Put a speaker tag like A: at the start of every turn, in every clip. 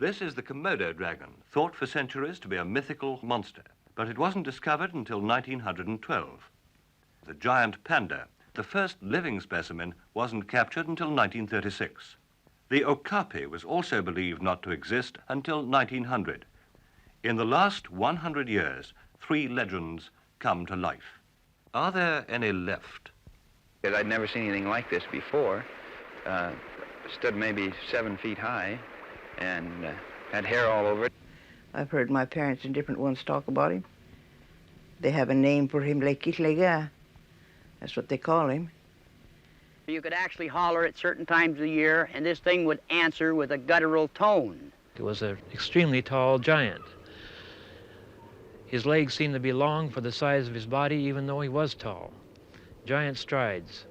A: This is the Komodo dragon, thought for centuries to be a mythical monster, but it wasn't discovered until 1912. The giant panda, the first living specimen, wasn't captured until 1936. The okapi was also believed not to exist until 1900. In the last 100 years, 3 legends come to life. Are there any left?
B: I'd never seen anything like this before. Stood maybe 7 feet high and had hair all over it.
C: I've heard my parents and different ones talk about him. They have a name for him, Lekitlega. That's what they call him.
D: You could actually holler at certain times of the year, and this thing would answer with a guttural tone.
E: It was an extremely tall giant. His legs seemed to be long for the size of his body, even though he was tall. Giant strides.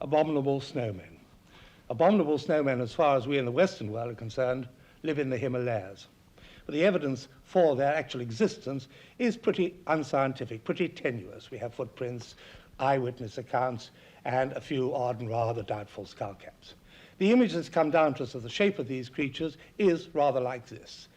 F: Abominable snowmen. Abominable snowmen, as far as we in the Western world are concerned, live in the Himalayas. But the evidence for their actual existence is pretty unscientific, pretty tenuous. We have footprints, eyewitness accounts, and a few odd and rather doubtful skull caps. The image that's come down to us of the shape of these creatures is rather like this.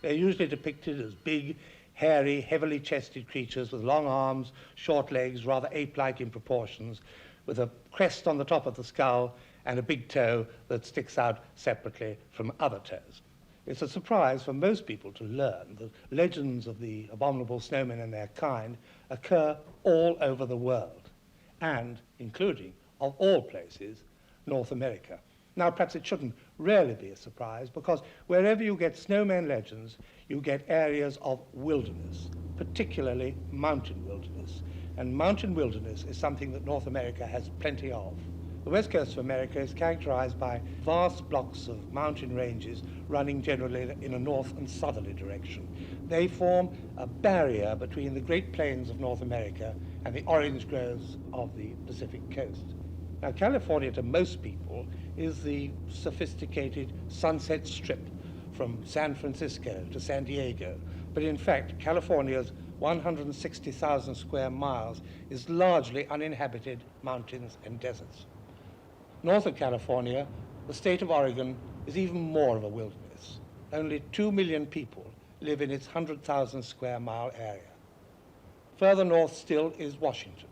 F: They're usually depicted as big, hairy, heavily chested creatures with long arms, short legs, rather ape-like in proportions, with a crest on the top of the skull and a big toe that sticks out separately from other toes. It's a surprise for most people to learn that legends of the abominable snowmen and their kind occur all over the world, and including, of all places, North America. Now, perhaps it shouldn't really be a surprise, because wherever you get snowman legends, you get areas of wilderness, particularly mountain wilderness. And mountain wilderness is something that North America has plenty of. The west coast of America is characterized by vast blocks of mountain ranges running generally in a north and southerly direction. They form a barrier between the Great Plains of North America and the orange groves of the Pacific coast. Now, California, to most people, is the sophisticated Sunset Strip from San Francisco to San Diego. But in fact, California's 160,000 square miles is largely uninhabited mountains and deserts. North of California, the state of Oregon is even more of a wilderness. Only 2 million people live in its 100,000 square mile area. Further north still is Washington,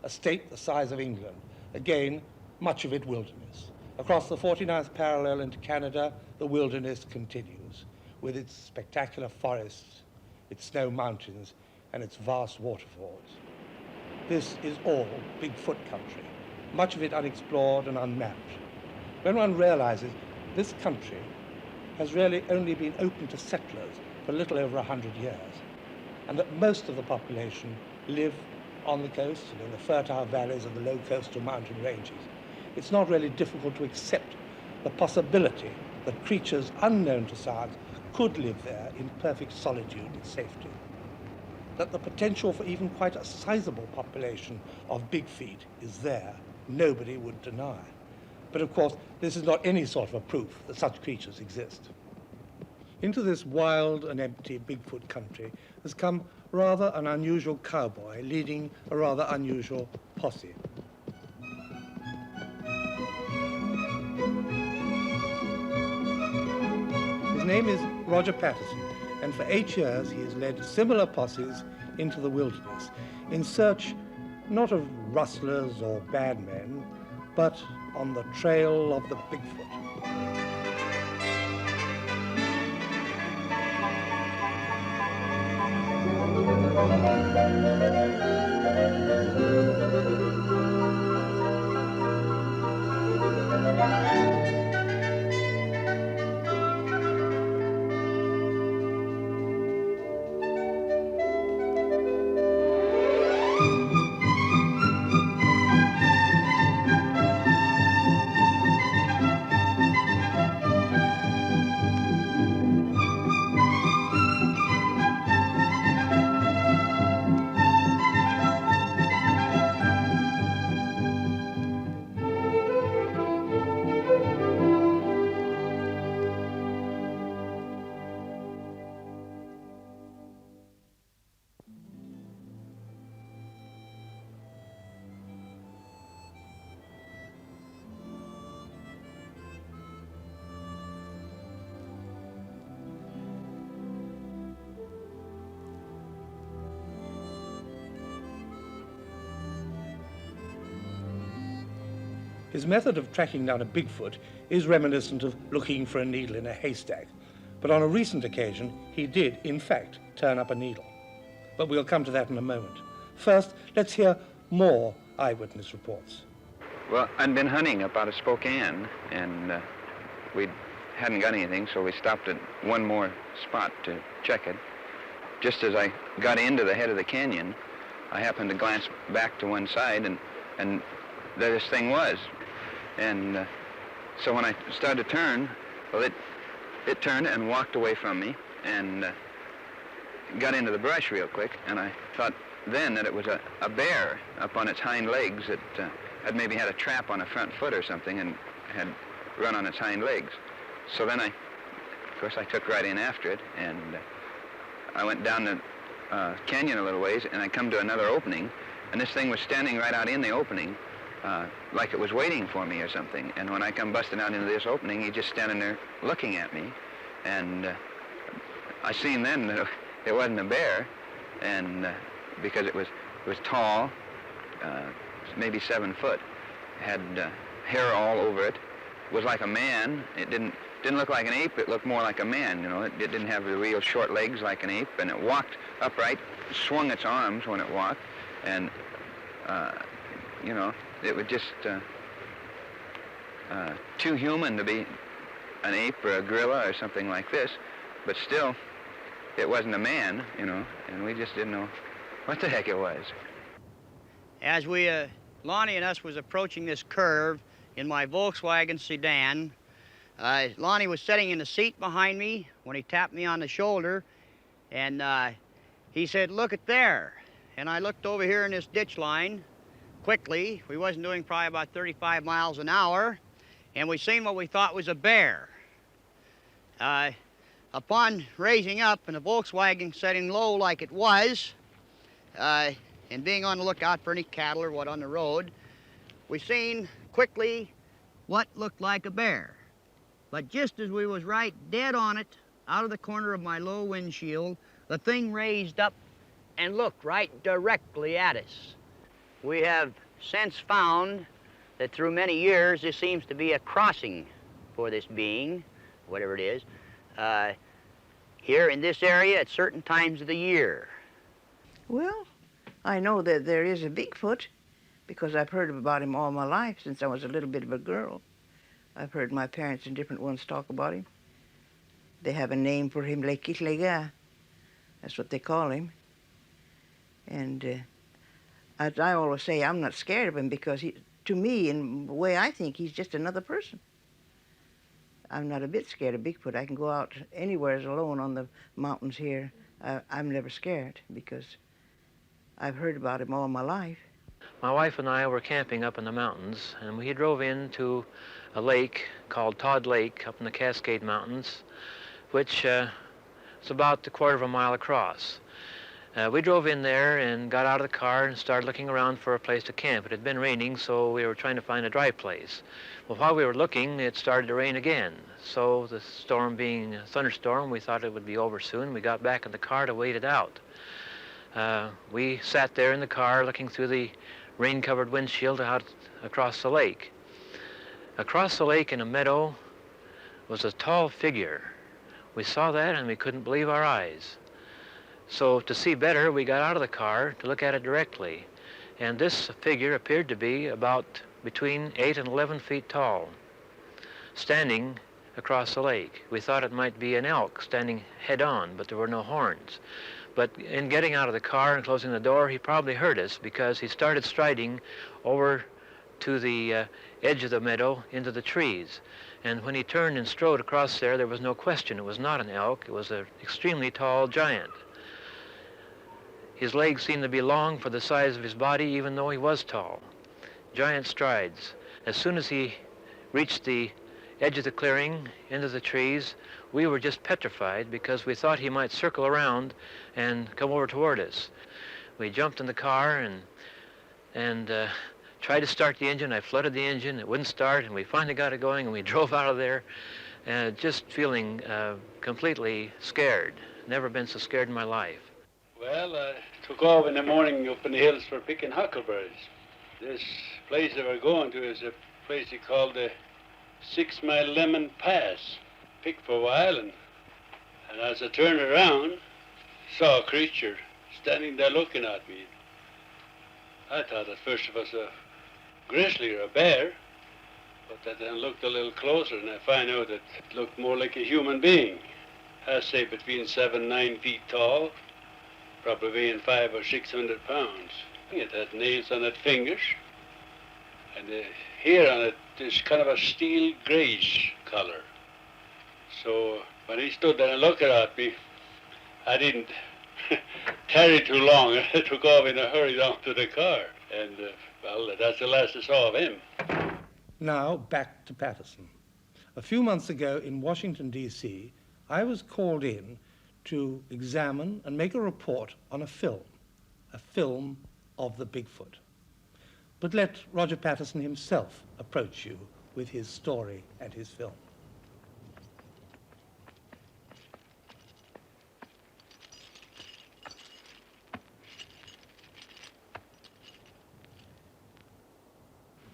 F: a state the size of England. Again, much of it wilderness. Across the 49th parallel into Canada, the wilderness continues, with its spectacular forests, its snow mountains, and its vast waterfalls. This is all Bigfoot country, much of it unexplored and unmapped. When one realizes this country has really only been open to settlers for a little over 100 years, and that most of the population live on the coast and in the fertile valleys of the low coastal mountain ranges, it's not really difficult to accept the possibility that creatures unknown to science could live there in perfect solitude and safety. That the potential for even quite a sizable population of big feet is there, nobody would deny. But of course, this is not any sort of a proof that such creatures exist. Into this wild and empty Bigfoot country has come rather an unusual cowboy leading a rather unusual posse. His name is Roger Patterson, and for 8 years he has led similar posses into the wilderness in search not of rustlers or bad men, but on the trail of the Bigfoot. His method of tracking down a Bigfoot is reminiscent of looking for a needle in a haystack, but on a recent occasion he did, in fact, turn up a needle. But we'll come to that in a moment. First, let's hear more eyewitness reports.
B: Well, I'd been hunting up out of Spokane, and we hadn't got anything, so we stopped at one more spot to check it. Just as I got into the head of the canyon, I happened to glance back to one side, and there this thing was. And so when I started to turn, well, it turned and walked away from me and got into the brush real quick, and I thought then that it was a bear up on its hind legs that had maybe had a trap on a front foot or something and had run on its hind legs. So then of course I took right in after it, and I went down the canyon a little ways, and I come to another opening, and this thing was standing right out in the opening, like it was waiting for me or something. And when I come busting out into this opening, he just standing there looking at me, and I seen then that it wasn't a bear, and because it was tall, maybe 7 foot, had hair all over it, was like a man. It didn't look like an ape. It looked more like a man. You know, it didn't have the real short legs like an ape, and it walked upright, swung its arms when it walked, and you know, it was just too human to be an ape or a gorilla or something like this, but still, it wasn't a man, you know, and we just didn't know what the heck it was.
D: As we, Lonnie and us was approaching this curve in my Volkswagen sedan, Lonnie was sitting in the seat behind me when he tapped me on the shoulder, and he said, "Look at there." And I looked over here in this ditch line quickly. We wasn't doing probably about 35 miles an hour, and we seen what we thought was a bear. Upon raising up and the Volkswagen setting low like it was, and being on the lookout for any cattle or what on the road, we seen quickly what looked like a bear. But just as we was right dead on it, out of the corner of my low windshield, the thing raised up and looked right directly at us. We have since found that through many years, this seems to be a crossing for this being, whatever it is, here in this area at certain times of the year.
C: Well, I know that there is a Bigfoot because I've heard about him all my life since I was a little bit of a girl. I've heard my parents and different ones talk about him. They have a name for him, Lekitlega. That's what they call him. And as I always say, I'm not scared of him because to me, in the way I think, he's just another person. I'm not a bit scared of Bigfoot. I can go out anywhere alone on the mountains here. I'm never scared because I've heard about him all my life.
E: My wife and I were camping up in the mountains, and we drove into a lake called Todd Lake up in the Cascade Mountains, which is about a quarter of a mile across. We drove in there and got out of the car and started looking around for a place to camp. It had been raining, so we were trying to find a dry place. Well, while we were looking, it started to rain again. So the storm being a thunderstorm, we thought it would be over soon. We got back in the car to wait it out. We sat there in the car looking through the rain-covered windshield out across the lake. Across the lake in a meadow was a tall figure. We saw that and we couldn't believe our eyes. So to see better, we got out of the car to look at it directly. And this figure appeared to be about between 8 and 11 feet tall, standing across the lake. We thought it might be an elk standing head-on, but there were no horns. But in getting out of the car and closing the door, he probably heard us because he started striding over to the edge of the meadow into the trees. And when he turned and strode across there was no question. It was not an elk. It was an extremely tall giant. His legs seemed to be long for the size of his body, even though he was tall. Giant strides. As soon as he reached the edge of the clearing into the trees, we were just petrified because we thought he might circle around and come over toward us. We jumped in the car and tried to start the engine. I flooded the engine. It wouldn't start, and we finally got it going, and we drove out of there just feeling completely scared. Never been so scared in my life.
G: Well, I took off in the morning up in the hills for picking huckleberries. This place that we're going to is a place they call the 6 Mile Lemon Pass. Picked for a while, and as I turned around, saw a creature standing there looking at me. I thought at first it was a grizzly or a bear, but then I looked a little closer and I found out that it looked more like a human being. I'd say between 7 and 9 feet tall, probably weighing 500 or 600 pounds. It had nails on its fingers, and the hair on it is kind of a steel grayish color. So when he stood there and looked at me, I didn't tarry too long. I took off in a hurry down to the car, and well, that's the last I saw of him.
F: Now back to Patterson. A few months ago in Washington, D.C., I was called in to examine and make a report on a film of the Bigfoot. But let Roger Patterson himself approach you with his story and his film.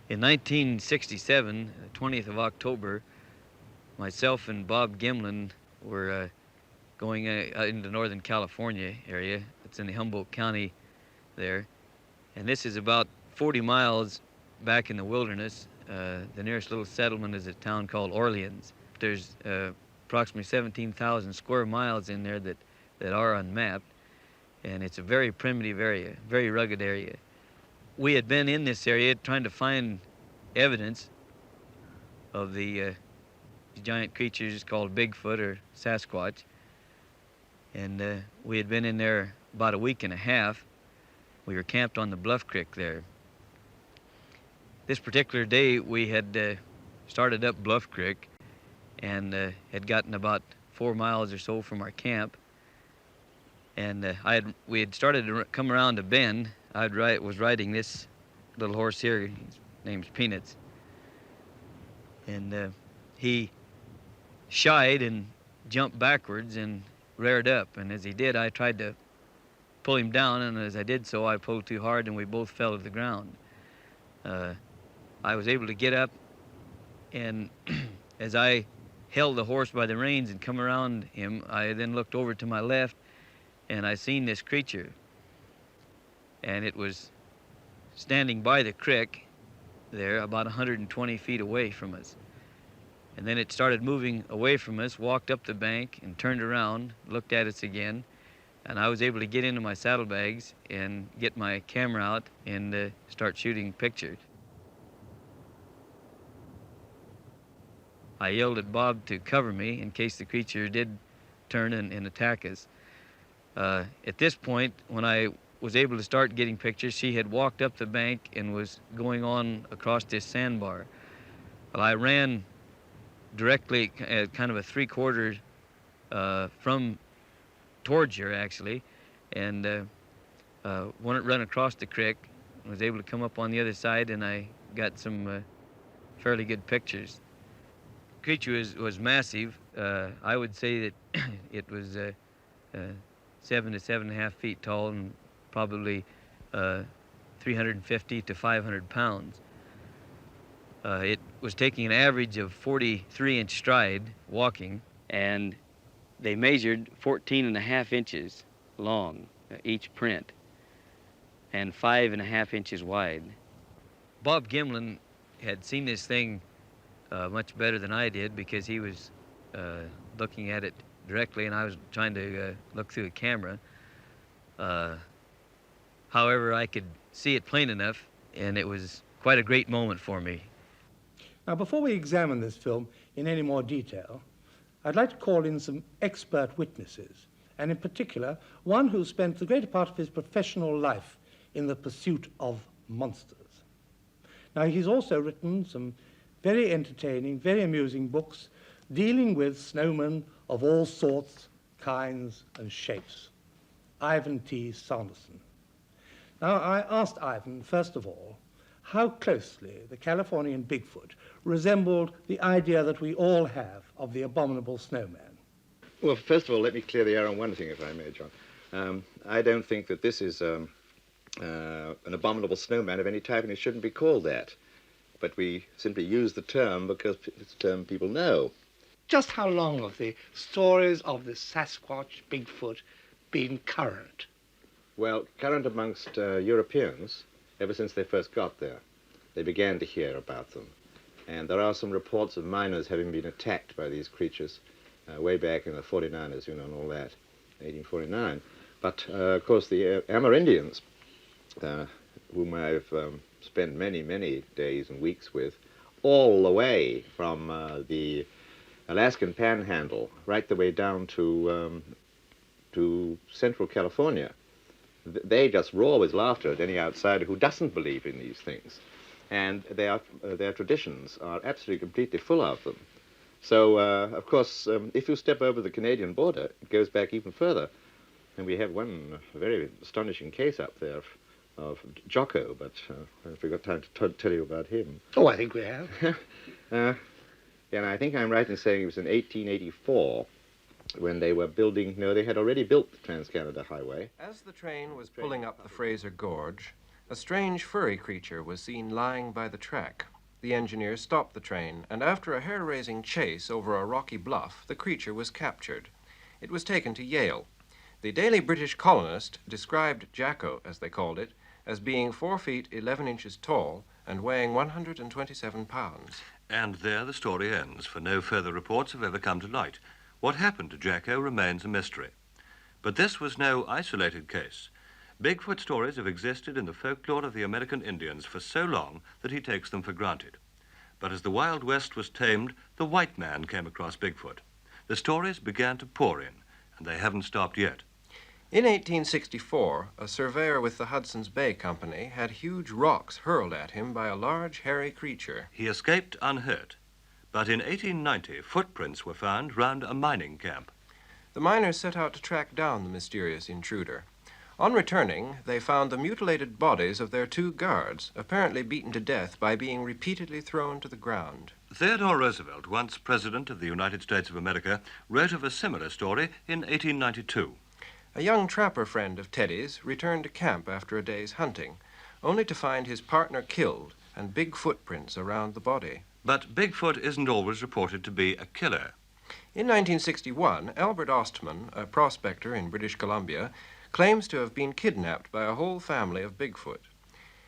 H: In 1967, the 20th of October, myself and Bob Gimlin were going into Northern California area. It's in the Humboldt County there. And this is about 40 miles back in the wilderness. The nearest little settlement is a town called Orleans. There's approximately 17,000 square miles in there that are unmapped. And it's a very primitive area, very rugged area. We had been in this area trying to find evidence of the giant creatures called Bigfoot or Sasquatch. And we had been in there about a week and a half. We were camped on the Bluff Creek there. This particular day we had started up Bluff Creek and had gotten about 4 miles or so from our camp. And we had started to come around a bend. I was riding this little horse here. His name's Peanuts. And he shied and jumped backwards and reared up. And as he did, I tried to pull him down, and as I did so, I pulled too hard and we both fell to the ground. I was able to get up, and as I held the horse by the reins and come around him, I then looked over to my left and I seen this creature. And it was standing by the creek there about 120 feet away from us. And then it started moving away from us, walked up the bank and turned around, looked at us again, and I was able to get into my saddlebags and get my camera out and start shooting pictures. I yelled at Bob to cover me in case the creature did turn and attack us. At this point, when I was able to start getting pictures, she had walked up the bank and was going on across this sandbar. Well, I ran directly at kind of a 3/4 from towards her, actually, and run across the creek. I was able to come up on the other side, and I got some fairly good pictures. The creature was massive. I would say that it was 7 to 7.5 feet tall and probably 350 to 500 pounds. It was taking an average of 43-inch stride walking, and they measured 14.5 inches long, each print, and 5.5 inches wide. Bob Gimlin had seen this thing much better than I did because he was looking at it directly and I was trying to look through a camera. However, I could see it plain enough, and it was quite a great moment for me.
F: Now, before we examine this film in any more detail, I'd like to call in some expert witnesses, and in particular, one who spent the greater part of his professional life in the pursuit of monsters. Now, he's also written some very entertaining, very amusing books dealing with snowmen of all sorts, kinds, and shapes. Ivan T. Sanderson. Now, I asked Ivan, first of all, how closely the Californian Bigfoot resembled the idea that we all have of the Abominable Snowman.
I: Well, first of all, let me clear the air on one thing, if I may, John. I don't think that this is an abominable snowman of any type, and it shouldn't be called that. But we simply use the term because it's a term people know.
F: Just how long have the stories of the Sasquatch, Bigfoot, been current?
I: Well, current amongst Europeans ever since they first got there. They began to hear about them. And there are some reports of miners having been attacked by these creatures way back in the 49ers, and all that, 1849. But, of course, the Amerindians, whom I've spent many, many days and weeks with, all the way from the Alaskan Panhandle right the way down to Central California. They just roar with laughter at any outsider who doesn't believe in these things. And their traditions are absolutely completely full of them. So, of course, if you step over the Canadian border, it goes back even further. And we have one very astonishing case up there of Jocko, but I don't know if we've got time to tell you about him.
F: Oh, I think we have.
I: And I think I'm right in saying it was in 1884 when they were building, no, they had already built the Trans-Canada Highway.
J: As the train was pulling up the Fraser Gorge, a strange furry creature was seen lying by the track. The engineers stopped the train, and after a hair-raising chase over a rocky bluff, the creature was captured. It was taken to Yale. The Daily British Colonist described Jacko, as they called it, as being 4 feet 11 inches tall and weighing 127 pounds.
A: And there the story ends, for no further reports have ever come to light. What happened to Jacko remains a mystery. But this was no isolated case. Bigfoot stories have existed in the folklore of the American Indians for so long that he takes them for granted. But as the Wild West was tamed, the white man came across Bigfoot. The stories began to pour in, and they haven't stopped yet.
J: In 1864, a surveyor with the Hudson's Bay Company had huge rocks hurled at him by a large, hairy creature.
A: He escaped unhurt, but in 1890, footprints were found round a mining camp.
J: The miners set out to track down the mysterious intruder. On returning, they found the mutilated bodies of their 2 guards, apparently beaten to death by being repeatedly thrown to the ground.
A: Theodore Roosevelt, once President of the United States of America, wrote of a similar story in 1892.
J: A young trapper friend of Teddy's returned to camp after a day's hunting, only to find his partner killed and big footprints around the body.
A: But Bigfoot isn't always reported to be a killer.
J: In 1961, Albert Ostman, a prospector in British Columbia, claims to have been kidnapped by a whole family of Bigfoot.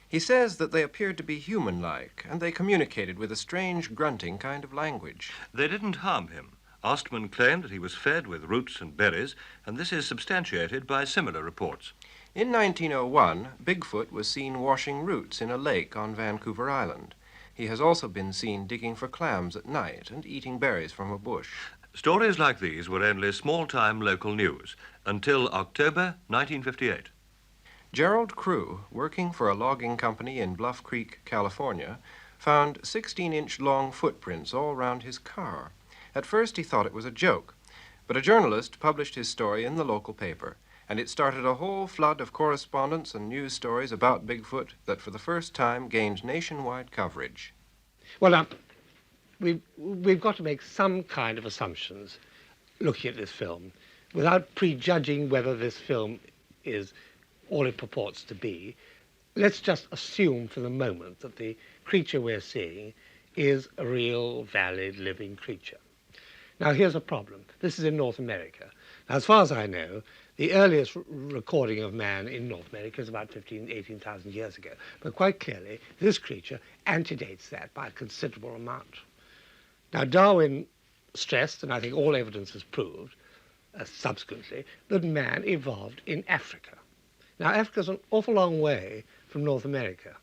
J: He says that they appeared to be human-like, and they communicated with a strange grunting kind of language.
A: They didn't harm him. Ostman claimed that he was fed with roots and berries, and this is substantiated by similar reports.
J: In 1901, Bigfoot was seen washing roots in a lake on Vancouver Island. He has also been seen digging for clams at night and eating berries from a bush.
A: Stories like these were only small-time local news until October 1958.
J: Gerald Crew, working for a logging company in Bluff Creek, California, found 16-inch long footprints all round his car. At first he thought it was a joke, but a journalist published his story in the local paper, and it started a whole flood of correspondence and news stories about Bigfoot that for the first time gained nationwide coverage.
F: Well, now, we've got to make some kind of assumptions looking at this film without prejudging whether this film is all it purports to be. Let's just assume for the moment that the creature we're seeing is a real, valid, living creature. Now, here's a problem. This is in North America. Now, as far as I know, the earliest recording of man in North America is about 18,000 years ago. But quite clearly, this creature antedates that by a considerable amount. Now, Darwin stressed, and I think all evidence has proved subsequently, that man evolved in Africa. Now, Africa's an awful long way from North America.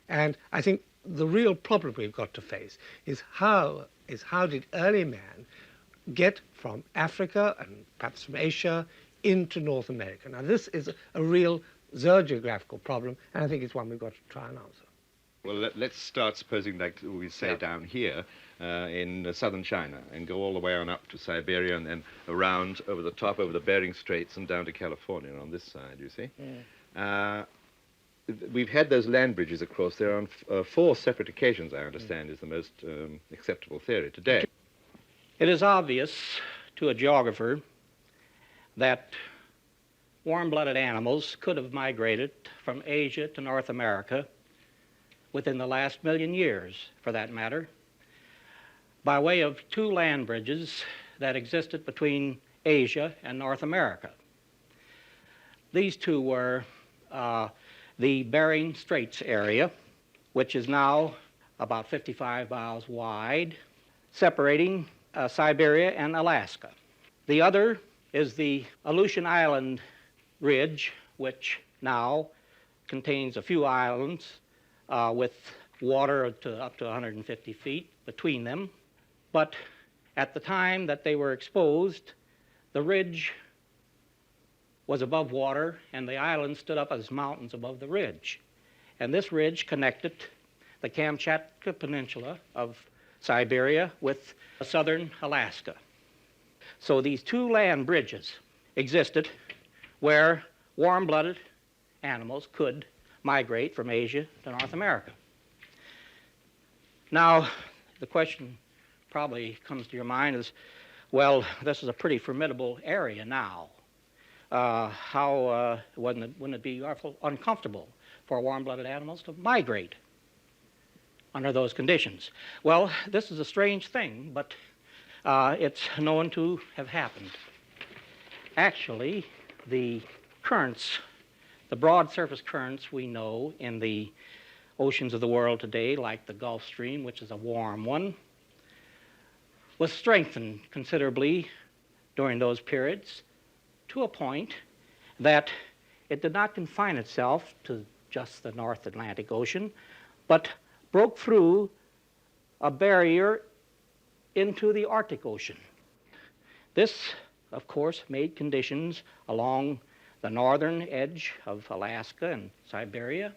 F: And I think the real problem we've got to face is how did early man get from Africa and perhaps from Asia into North America? Now, this is a real zoogeographical problem, and I think it's one we've got to try and answer.
I: Well, let's start supposing, like we say down here in southern China, and go all the way on up to Siberia and then around over the top, over the Bering Straits and down to California on this side, you see. Yeah. We've had those land bridges across there on 4 separate occasions, I understand, is the most acceptable theory today.
K: It is obvious to a geographer that warm-blooded animals could have migrated from Asia to North America within the last 1,000,000 years, for that matter, by way of two land bridges that existed between Asia and North America. These two were the Bering Straits area, which is now about 55 miles wide, separating Siberia and Alaska. The other is the Aleutian Island Ridge, which now contains a few islands with water up to 150 feet between them. But at the time that they were exposed, the ridge was above water and the islands stood up as mountains above the ridge. And this ridge connected the Kamchatka Peninsula of Siberia with southern Alaska. So these two land bridges existed where warm-blooded animals could migrate from Asia to North America. Now, the question probably comes to your mind is, well, this is a pretty formidable area now. Wouldn't it be awful uncomfortable for warm-blooded animals to migrate under those conditions? Well, this is a strange thing, but it's known to have happened. Actually, the currents, the broad surface currents we know in the oceans of the world today, like the Gulf Stream, which is a warm one, was strengthened considerably during those periods to a point that it did not confine itself to just the North Atlantic Ocean, but broke through a barrier into the Arctic Ocean. This, of course, made conditions along the northern edge of Alaska and Siberia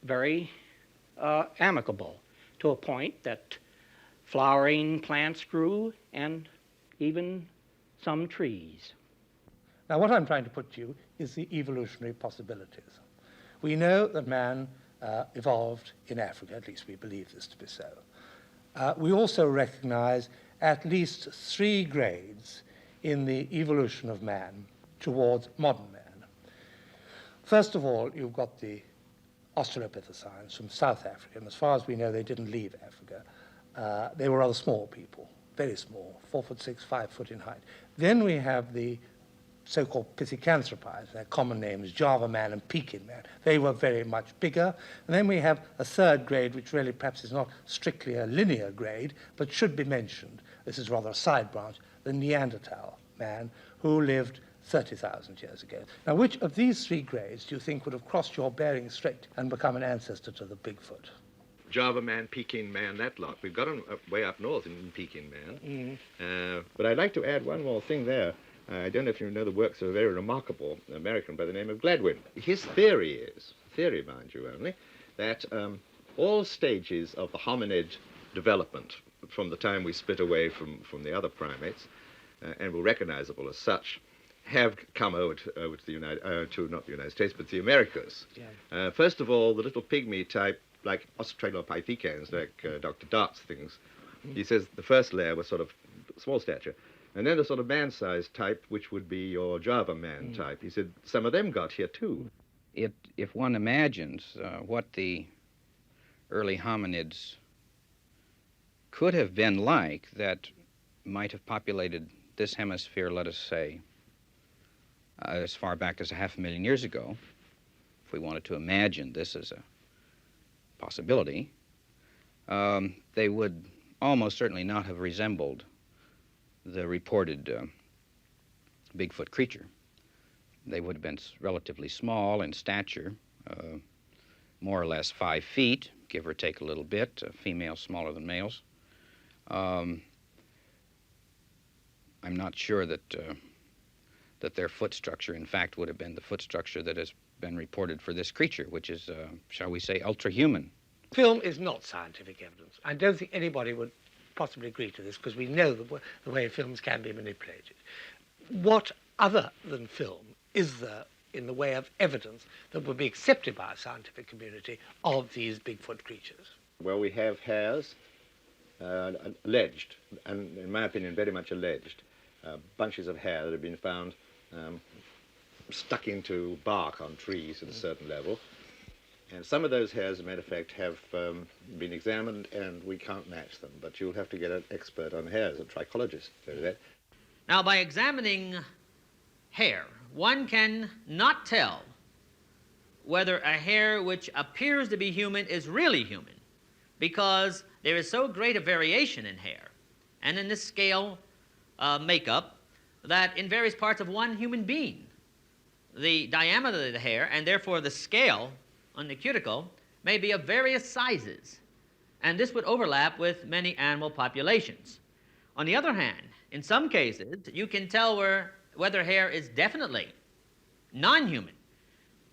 K: very amicable, to a point that flowering plants grew and even some trees.
F: Now, what I'm trying to put to you is the evolutionary possibilities. We know that man evolved in Africa, at least we believe this to be so. We also recognize at least 3 grades in the evolution of man towards modern man. First of all, you've got the Australopithecines from South Africa, and as far as we know, they didn't leave Africa. They were rather small people, very small, 4'6", 5 foot in height. Then we have the so-called pithecanthropids, their common names, Java man and Pekin man. They were very much bigger. And then we have a third grade, which really perhaps is not strictly a linear grade, but should be mentioned. This is rather a side branch, the Neanderthal man, who lived 30,000 years ago. Now, which of these 3 grades do you think would have crossed your Bering Strait and become an ancestor to the Bigfoot?
I: Java man, Pekin man, that lot. We've got them way up north in Pekin man. But I'd like to add one more thing there. I don't know if you know the works of a very remarkable American by the name of Gladwin. His theory is, mind you only, that all stages of the hominid development from the time we split away from the other primates and were recognizable as such have come over to not the United States, but the Americas. Yeah. First of all, the little pygmy type, like Australopithecans, like Dr. Dart's things. He says the first layer was sort of small stature. And then the sort of man-sized type, which would be your Java man type. He said some of them got here, too.
B: If one imagines what the early hominids could have been like that might have populated this hemisphere, let us say, as far back as 500,000 years ago, if we wanted to imagine this as a possibility, they would almost certainly not have resembled the reported Bigfoot creature. They would have been relatively small in stature, more or less 5 feet, give or take a little bit, females smaller than males. I'm not sure that their foot structure, in fact, would have been the foot structure that has been reported for this creature, which is, shall we say, ultra-human.
F: Film is not scientific evidence. I don't think anybody would possibly agree to this, because we know the way films can be manipulated. What other than film is there in the way of evidence that would be accepted by a scientific community of these Bigfoot creatures?
I: Well, we have hairs, alleged, and in my opinion, very much alleged, bunches of hair that have been found stuck into bark on trees at a certain level. And some of those hairs, as a matter of fact, have been examined, and we can't match them. But you'll have to get an expert on hairs, a trichologist, to do that.
L: Now, by examining hair, one can not tell whether a hair which appears to be human is really human, because there is so great a variation in hair and in this scale makeup that in various parts of one human being, the diameter of the hair and therefore the scale on the cuticle may be of various sizes, and this would overlap with many animal populations. On the other hand, in some cases, you can tell whether hair is definitely non-human,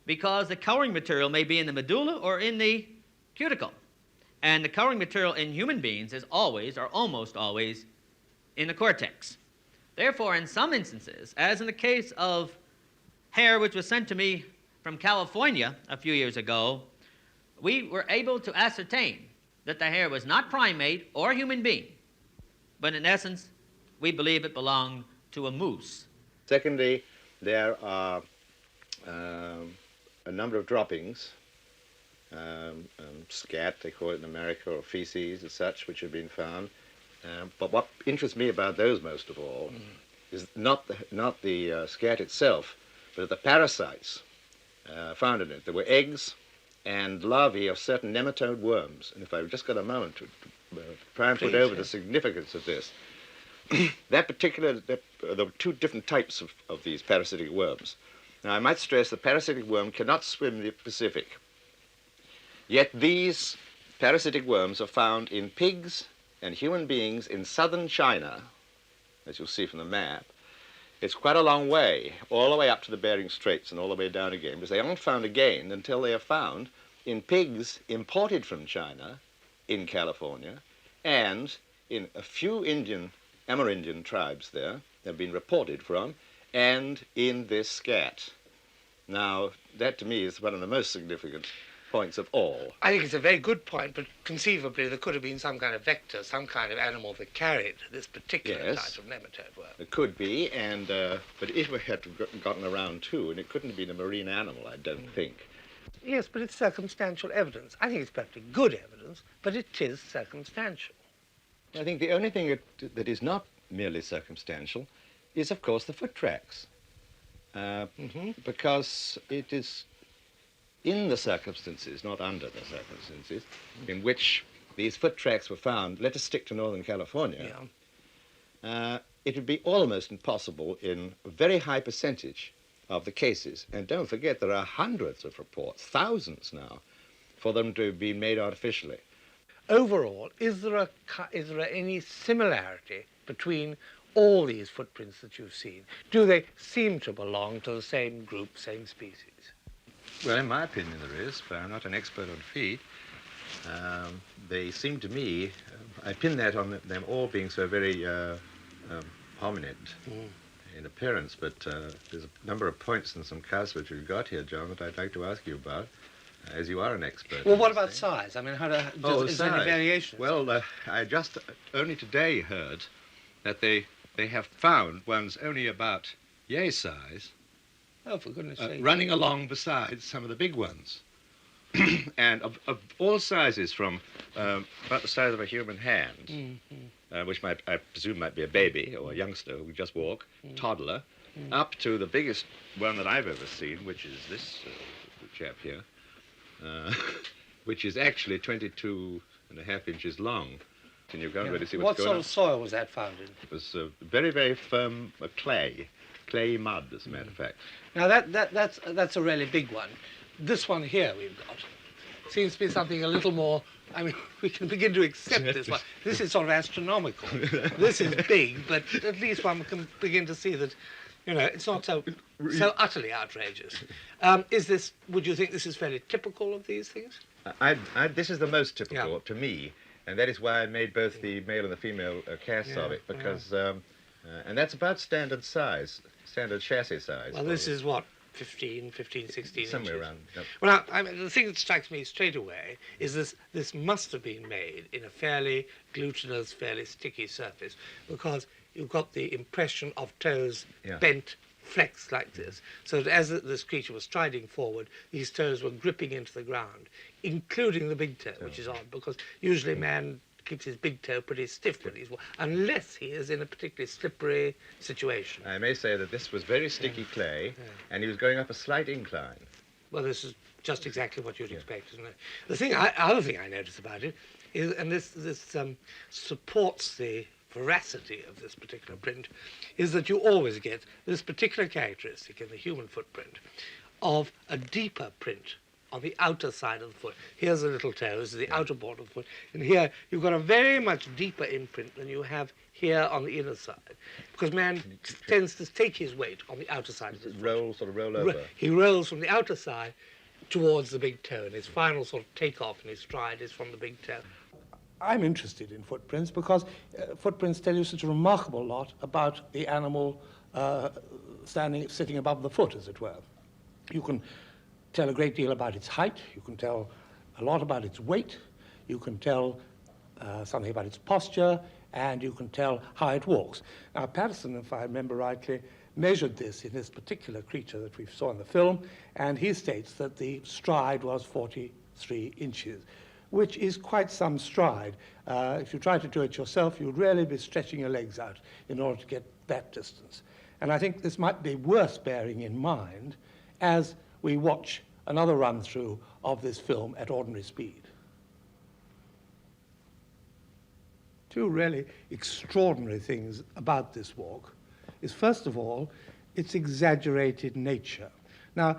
L: because the coloring material may be in the medulla or in the cuticle. And the coloring material in human beings is always, or almost always, in the cortex. Therefore, in some instances, as in the case of hair which was sent to me from California a few years ago, we were able to ascertain that the hair was not primate or human being, but in essence, we believe it belonged to a moose.
I: Secondly, there are a number of droppings, scat, they call it in America, or feces and such, which have been found. But what interests me about those most of all is not the scat itself, but the parasites found in it. There were eggs and larvae of certain nematode worms. And if I've just got a moment to try and put over the significance of this. There were two different types of these parasitic worms. Now, I might stress the parasitic worm cannot swim the Pacific. Yet these parasitic worms are found in pigs and human beings in southern China, as you'll see from the map. It's quite a long way, all the way up to the Bering Straits and all the way down again, because they aren't found again until they are found in pigs imported from China, in California, and in a few Amerindian tribes there have been reported from, and in this scat. Now, that to me is one of the most significant points of all.
F: I think it's a very good point, but conceivably there could have been some kind of vector, some kind of animal that carried this particular type of nematode worm.
I: It could be, and but it had gotten around too, and it couldn't have been a marine animal, I don't think.
F: Yes, but it's circumstantial evidence. I think it's perfectly good evidence, but it is circumstantial.
I: I think the only thing that is not merely circumstantial is, of course, the foot tracks, because it is in the circumstances, not under the circumstances, in which these foot tracks were found. Let us stick to Northern California. It would be almost impossible in a very high percentage of the cases, and don't forget there are hundreds of reports, thousands now, for them to have been made artificially.
F: Overall, is there any similarity between all these footprints that you've seen? Do they seem to belong to the same group, same species?
I: Well, in my opinion, there is, but I'm not an expert on feet. They seem to me, I pin that on them all being so very hominid in appearance, but there's a number of points and some casts which we've got here, John, that I'd like to ask you about, as you are an expert.
F: Well, what about size? I mean, is there any variation?
I: Well, I just only today heard that they have found ones only about yay size.
F: Oh, for goodness sake.
I: Running along beside some of the big ones. And of all sizes, from about the size of a human hand, which I presume might be a baby or a youngster who just walk, toddler, up to the biggest one that I've ever seen, which is this chap here, which is actually 22.5 inches long. Can you go really see what's going on?
F: What sort of soil was that found in?
I: It was very, very firm clay mud, as a matter of fact.
F: Now that's a really big one. This one here we've got seems to be something a little more. I mean, we can begin to accept this one. This is sort of astronomical. This is big, but at least one can begin to see that, you know, it's not so utterly outrageous. Would you think this is fairly typical of these things?
I: This is the most typical to me, and that is why I made both the male and the female casts of it, because, and that's about standard size, standard chassis size.
F: Well, this is what, 15, 16
I: Somewhere
F: inches?
I: around. Yep.
F: Well, now, the thing that strikes me straight away is this must have been made in a fairly glutinous, fairly sticky surface, because you've got the impression of toes bent flexed like this, so that as this creature was striding forward, his toes were gripping into the ground, including the big toe, which is odd, because usually man keeps his big toe pretty stiff when he's unless he is in a particularly slippery situation.
I: I may say that this was very sticky clay, and he was going up a slight incline.
F: Well, this is just exactly what you'd expect, isn't it? The other thing I notice about it is, and this supports the veracity of this particular print, is that you always get this particular characteristic in the human footprint of a deeper print on the outer side of the foot. Here's the little toe, this is the outer border of the foot, and here you've got a very much deeper imprint than you have here on the inner side, because man tends to take his weight on the outer side of his foot.
I: Sort of roll over.
F: He rolls from the outer side towards the big toe, and his final sort of takeoff in his stride is from the big toe.
M: I'm interested in footprints because footprints tell you such a remarkable lot about the animal sitting above the foot, as it were. You can tell a great deal about its height, you can tell a lot about its weight, you can tell something about its posture, and you can tell how it walks. Now, Patterson, if I remember rightly, measured this in this particular creature that we saw in the film, and he states that the stride was 43 inches, which is quite some stride. If you try to do it yourself, you'd really be stretching your legs out in order to get that distance. And I think this might be worth bearing in mind as we watch another run-through of this film at ordinary speed. Two really extraordinary things about this walk is, first of all, its exaggerated nature. Now,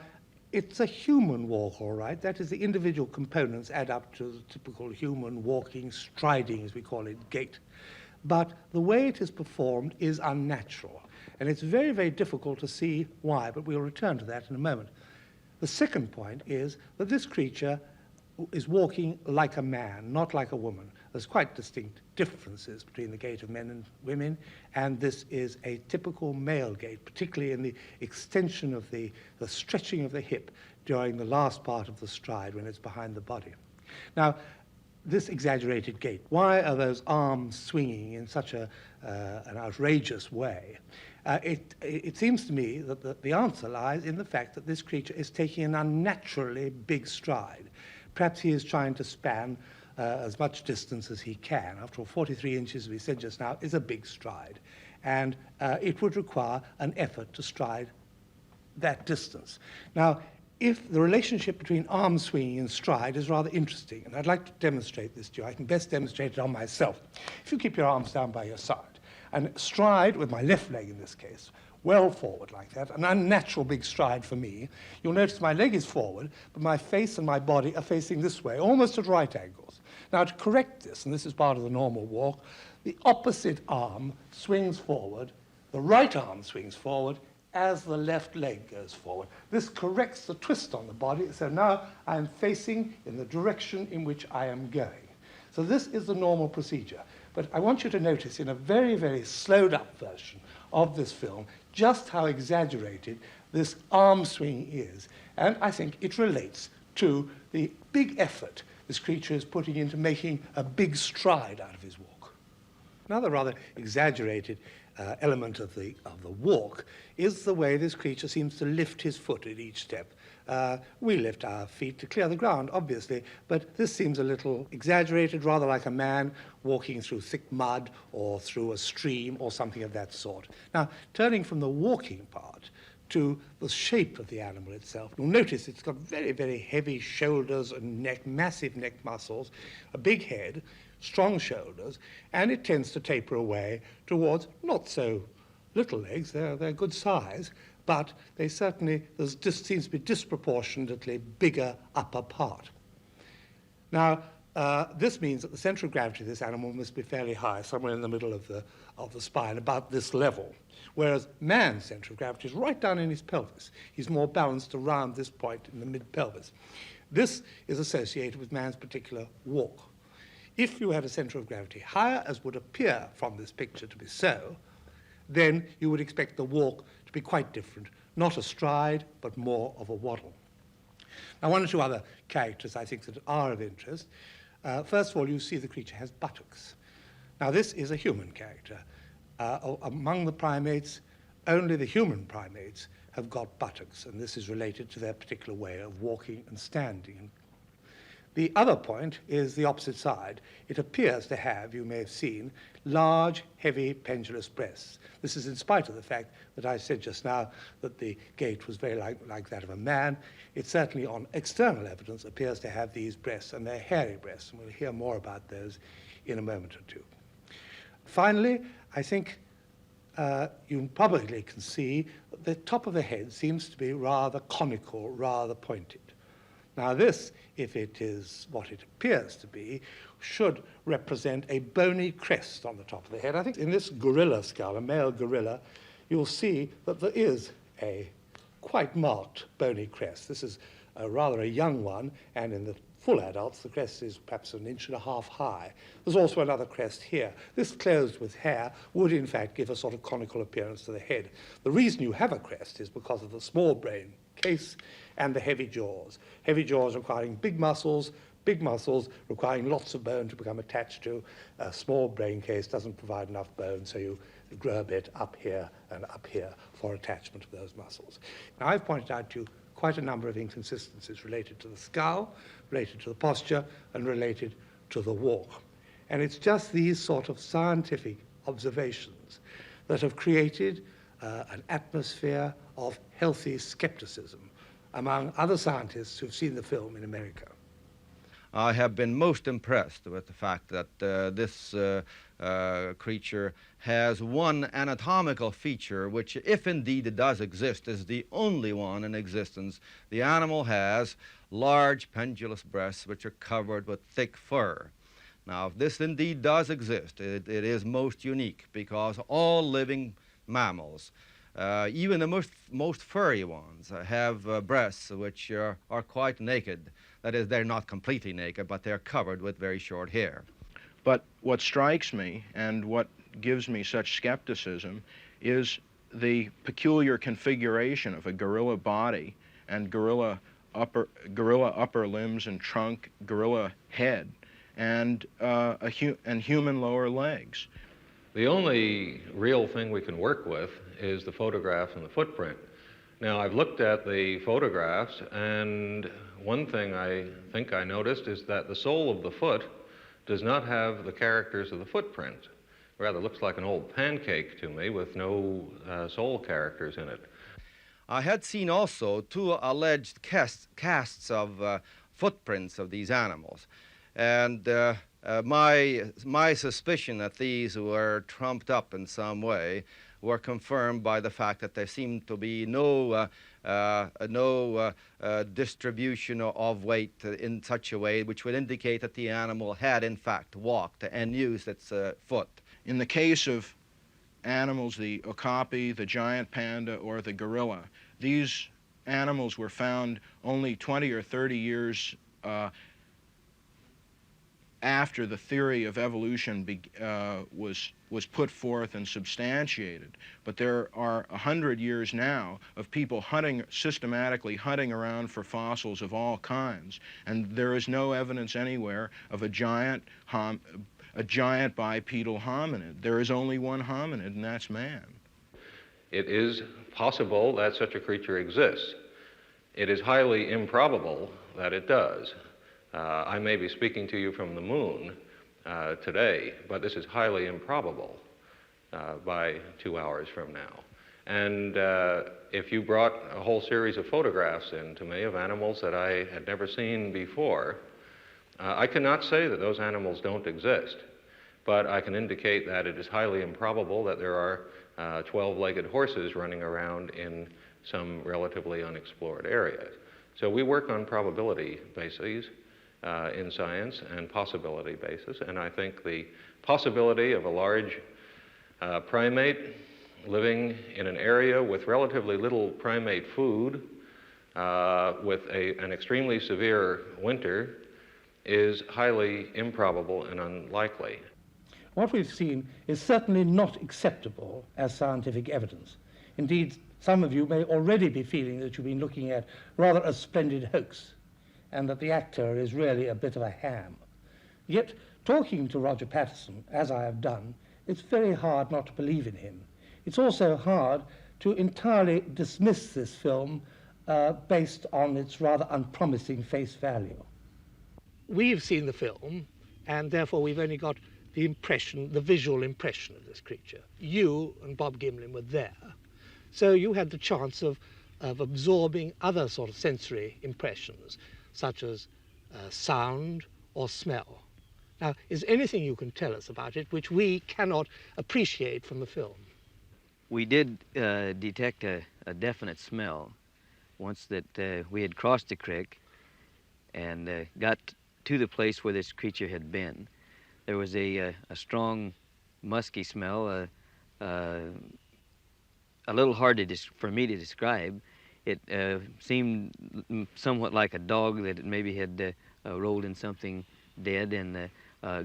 M: it's a human walk, all right. That is, the individual components add up to the typical human walking, striding, as we call it, gait. But the way it is performed is unnatural. And it's very, very difficult to see why, but we'll return to that in a moment. The second point is that this creature is walking like a man, not like a woman. There's quite distinct differences between the gait of men and women, and this is a typical male gait, particularly in the extension of the stretching of the hip during the last part of the stride when it's behind the body. Now, this exaggerated gait, why are those arms swinging in such an outrageous way? It seems to me that the answer lies in the fact that this creature is taking an unnaturally big stride. Perhaps he is trying to span as much distance as he can. After all, 43 inches, as we said just now, is a big stride. And it would require an effort to stride that distance. Now, if the relationship between arm swinging and stride is rather interesting, and I'd like to demonstrate this to you. I can best demonstrate it on myself. If you keep your arms down by your side and stride with my left leg in this case, well forward like that, an unnatural big stride for me, you'll notice my leg is forward, but my face and my body are facing this way, almost at right angles. Now, to correct this, and this is part of the normal walk, the opposite arm swings forward, the right arm swings forward as the left leg goes forward. This corrects the twist on the body, so now I'm facing in the direction in which I am going. So this is the normal procedure. But I want you to notice in a very, very slowed up version of this film just how exaggerated this arm swing is. And I think it relates to the big effort this creature is putting into making a big stride out of his walk. Another rather exaggerated element of the walk is the way this creature seems to lift his foot at each step. We lift our feet to clear the ground, obviously, but this seems a little exaggerated, rather like a man walking through thick mud or through a stream or something of that sort. Now, turning from the walking part to the shape of the animal itself, you'll notice it's got very, very heavy shoulders and neck, massive neck muscles, a big head, strong shoulders, and it tends to taper away towards not so little legs, they're good size, but they certainly, seems to be disproportionately bigger upper part. Now, this means that the center of gravity of this animal must be fairly high, somewhere in the middle of the spine, about this level, whereas man's center of gravity is right down in his pelvis. He's more balanced around this point in the mid-pelvis. This is associated with man's particular walk. If you had a center of gravity higher, as would appear from this picture to be so, then you would expect the walk to be quite different, not a stride, but more of a waddle. Now, one or two other characters I think that are of interest. First of all, you see the creature has buttocks. Now, this is a human character. Among the primates, only the human primates have got buttocks, and this is related to their particular way of walking and standing. The other point is the opposite side. It appears to have, you may have seen, large, heavy, pendulous breasts. This is in spite of the fact that I said just now that the gait was very like that of a man. It certainly, on external evidence, appears to have these breasts, and they're hairy breasts, and we'll hear more about those in a moment or two. Finally, I think you probably can see that the top of the head seems to be rather conical, rather pointed. Now this, if it is what it appears to be, should represent a bony crest on the top of the head. I think in this gorilla skull, a male gorilla, you'll see that there is a quite marked bony crest. This is rather a young one, and in the full adults, the crest is perhaps 1.5 inches high. There's also another crest here. This closed with hair would, in fact, give a sort of conical appearance to the head. The reason you have a crest is because of the small brain case and the heavy jaws. Heavy jaws requiring big muscles requiring lots of bone to become attached to. A small brain case doesn't provide enough bone, so you grow a bit up here and up here for attachment of those muscles. Now, I've pointed out to you quite a number of inconsistencies related to the skull, related to the posture, and related to the walk. And it's just these sort of scientific observations that have created an atmosphere of healthy skepticism among other scientists who've seen the film in America.
N: I have been most impressed with the fact that this creature has one anatomical feature which, if indeed it does exist, is the only one in existence. The animal has large pendulous breasts which are covered with thick fur. Now, if this indeed does exist, it is most unique, because all living mammals, even the most furry ones, have breasts which are quite naked. That is, they're not completely naked, but they're covered with very short hair.
O: But what strikes me, and what gives me such skepticism, is the peculiar configuration of a gorilla body and gorilla upper limbs and trunk, gorilla head, and human lower legs.
P: The only real thing we can work with is the photograph and the footprint. Now, I've looked at the photographs, and one thing I think I noticed is that the sole of the foot does not have the characters of the footprint. Rather looks like an old pancake to me with no sole characters in it.
N: I had seen also 2 alleged casts of footprints of these animals, and my suspicion that these were trumped up in some way were confirmed by the fact that there seemed to be no distribution of weight in such a way which would indicate that the animal had in fact walked and used its foot.
O: In the case of animals, the okapi, the giant panda, or the gorilla, these animals were found only 20 or 30 years after the theory of evolution was put forth and substantiated. But there are 100 years now of people systematically hunting around for fossils of all kinds, and there is no evidence anywhere of a giant bipedal hominid. There is only one hominid, and that's man.
P: It is possible that such a creature exists. It is highly improbable that it does. I may be speaking to you from the moon today, but this is highly improbable by 2 hours from now. And if you brought a whole series of photographs in to me of animals that I had never seen before, I cannot say that those animals don't exist, but I can indicate that it is highly improbable that there are 12-legged horses running around in some relatively unexplored areas. So we work on probability bases in science and possibility basis, and I think the possibility of a large primate living in an area with relatively little primate food with an extremely severe winter is highly improbable and unlikely.
M: What we've seen is certainly not acceptable as scientific evidence. Indeed, some of you may already be feeling that you've been looking at rather a splendid hoax, and that the actor is really a bit of a ham. Yet, talking to Roger Patterson, as I have done, it's very hard not to believe in him. It's also hard to entirely dismiss this film based on its rather unpromising face value. We've seen the film, and therefore we've only got the impression, the visual impression of this creature. You and Bob Gimlin were there, so you had the chance of absorbing other sort of sensory impressions, such as sound or smell. Now, is there anything you can tell us about it which we cannot appreciate from the film?
H: We did detect a definite smell once that we had crossed the creek and got to the place where this creature had been. There was a strong, musky smell, a little hard for me to describe. It seemed somewhat like a dog that maybe had rolled in something dead and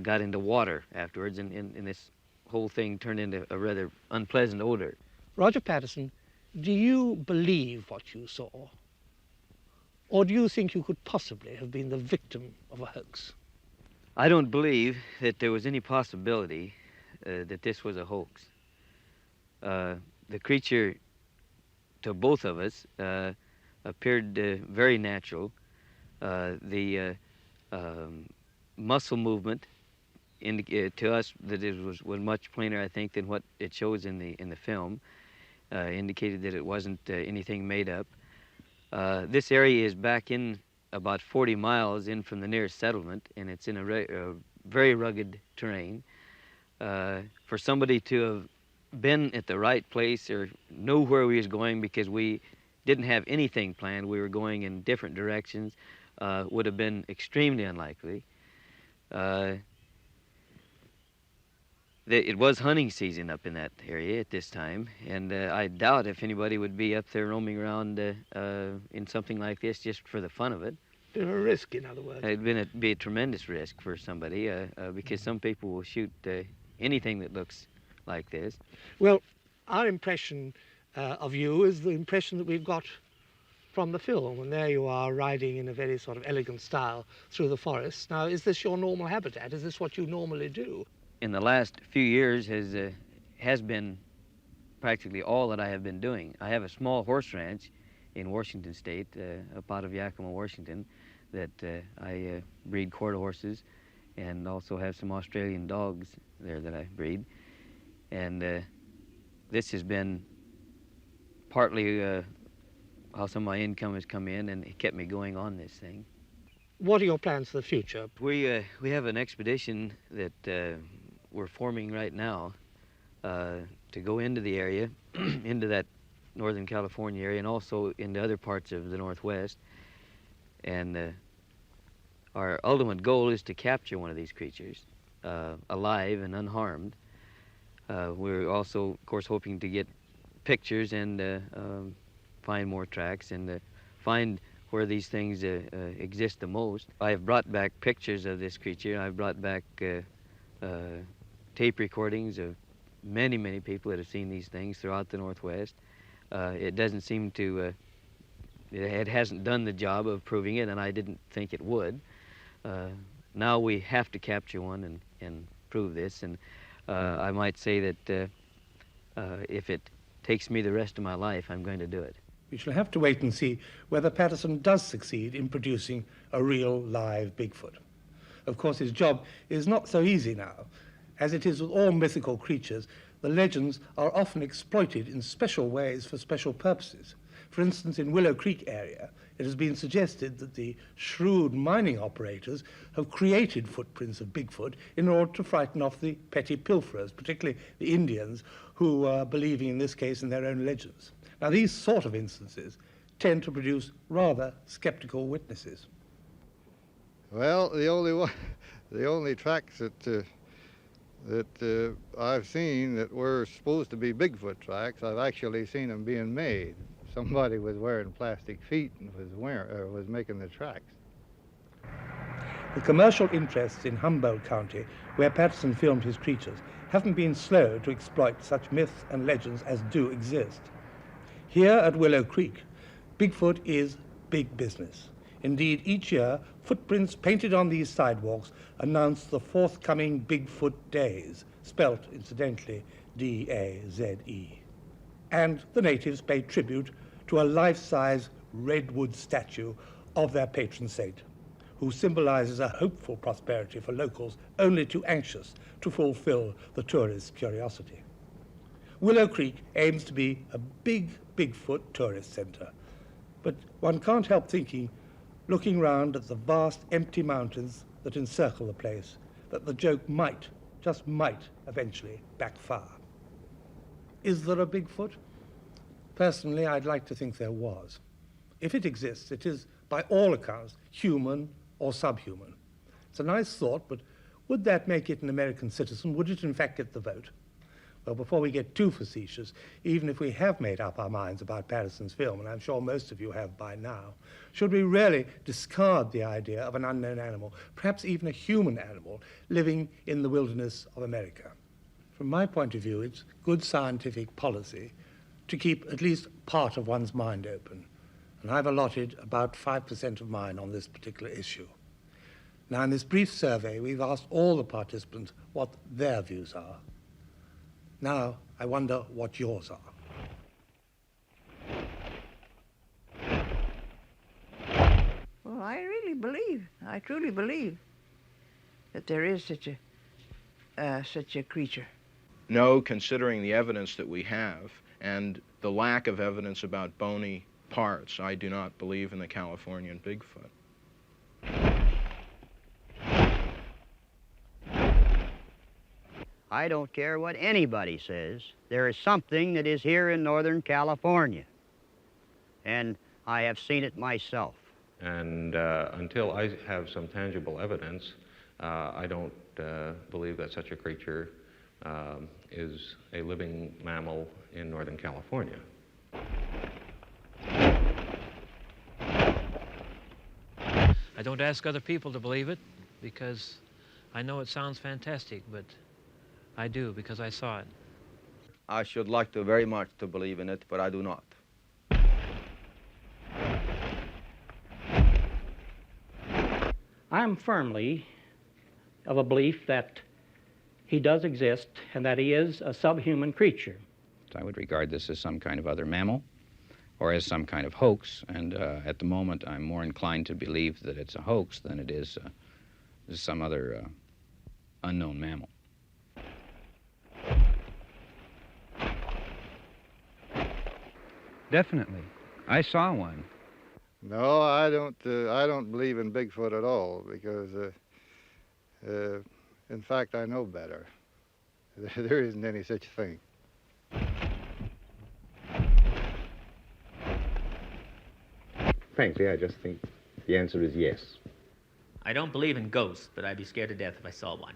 H: got into water afterwards, and this whole thing turned into a rather unpleasant odor.
M: Roger Patterson, do you believe what you saw? Or do you think you could possibly have been the victim of a hoax?
H: I don't believe that there was any possibility that this was a hoax. The creature, to both of us, appeared very natural. The muscle movement to us that it was much plainer, I think, than what it shows in the film. Indicated that it wasn't anything made up. This area is back in about 40 miles in from the nearest settlement, and it's in a very rugged terrain. For somebody to have been at the right place or know where we was going, because we didn't have anything planned, we were going in different directions, would have been extremely unlikely. It was hunting season up in that area at this time, and I doubt if anybody would be up there roaming around in something like this just for the fun of it.
M: A risk, in other words.
H: It'd be a tremendous risk for somebody because some people will shoot anything that looks like this.
M: Well, our impression of you is the impression that we've got from the film, and there you are riding in a very sort of elegant style through the forest. Now, is this your normal habitat? Is this what you normally do?
H: In the last few years has been practically all that I have been doing. I have a small horse ranch in Washington State, up out of Yakima, Washington, that I breed quarter horses, and also have some Australian dogs there that I breed. And this has been partly how some of my income has come in, and it kept me going on this thing.
M: What are your plans for the future?
H: We have an expedition that we're forming right now to go into the area, into that Northern California area, and also into other parts of the Northwest. And our ultimate goal is to capture one of these creatures alive and unharmed. We're also, of course, hoping to get pictures and find more tracks and find where these things exist the most. I've brought back pictures of this creature. I've brought back tape recordings of many, many people that have seen these things throughout the Northwest. It doesn't seem to, it hasn't done the job of proving it, and I didn't think it would. Now we have to capture one and prove this, and I might say that if it takes me the rest of my life, I'm going to do it.
M: We shall have to wait and see whether Patterson does succeed in producing a real live Bigfoot. Of course, his job is not so easy now. As it is with all mythical creatures, the legends are often exploited in special ways for special purposes. For instance, in Willow Creek area, it has been suggested that the shrewd mining operators have created footprints of Bigfoot in order to frighten off the petty pilferers, particularly the Indians, who are believing in this case in their own legends. Now, these sort of instances tend to produce rather skeptical witnesses.
Q: Well, the only tracks that I've seen that were supposed to be Bigfoot tracks, I've actually seen them being made. Somebody was wearing plastic feet and was making the tracks.
M: The commercial interests in Humboldt County, where Patterson filmed his creatures, haven't been slow to exploit such myths and legends as do exist. Here at Willow Creek, Bigfoot is big business. Indeed, each year, footprints painted on these sidewalks announce the forthcoming Bigfoot Days, spelt, incidentally, D-A-Z-E. and the natives paid tribute to a life-size redwood statue of their patron saint, who symbolizes a hopeful prosperity for locals only too anxious to fulfill the tourist curiosity. Willow Creek aims to be a big Bigfoot tourist center, but one can't help thinking, looking round at the vast empty mountains that encircle the place, that the joke might, just might, eventually backfire. Is there a Bigfoot? Personally, I'd like to think there was. If it exists, it is, by all accounts, human or subhuman. It's a nice thought, but would that make it an American citizen? Would it in fact get the vote? Well, before we get too facetious, even if we have made up our minds about Patterson's film, and I'm sure most of you have by now, should we really discard the idea of an unknown animal, perhaps even a human animal, living in the wilderness of America? From my point of view, it's good scientific policy to keep at least part of one's mind open. And I've allotted about 5% of mine on this particular issue. Now, in this brief survey, we've asked all the participants what their views are. Now, I wonder what yours are.
C: Well, I truly believe that there is such a creature.
O: No, considering the evidence that we have and the lack of evidence about bony parts, I do not believe in the Californian Bigfoot.
D: I don't care what anybody says. There is something that is here in Northern California, and I have seen it myself.
P: And until I have some tangible evidence, I don't believe that such a creature is a living mammal in Northern California.
E: I don't ask other people to believe it because I know it sounds fantastic, but I do because I saw it.
N: I should like to very much to believe in it, but I do not.
K: I'm firmly of a belief that he does exist and that he is a subhuman creature.
R: I would regard this as some kind of other mammal or as some kind of hoax, and at the moment I'm more inclined to believe that it's a hoax than it is some other unknown mammal.
S: Definitely. I saw one.
Q: No, I don't believe in Bigfoot at all because, in fact, I know better. There isn't any such thing.
I: Frankly, I just think the answer is yes.
L: I don't believe in ghosts, but I'd be scared to death if I saw one.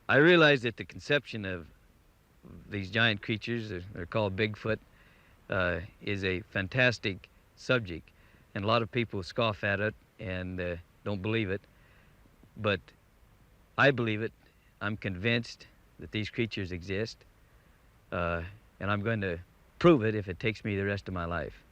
H: I realize that the conception of these giant creatures, they're called Bigfoot, is a fantastic subject, and a lot of people scoff at it and don't believe it, but I believe it. I'm convinced that these creatures exist, and I'm going to prove it if it takes me the rest of my life.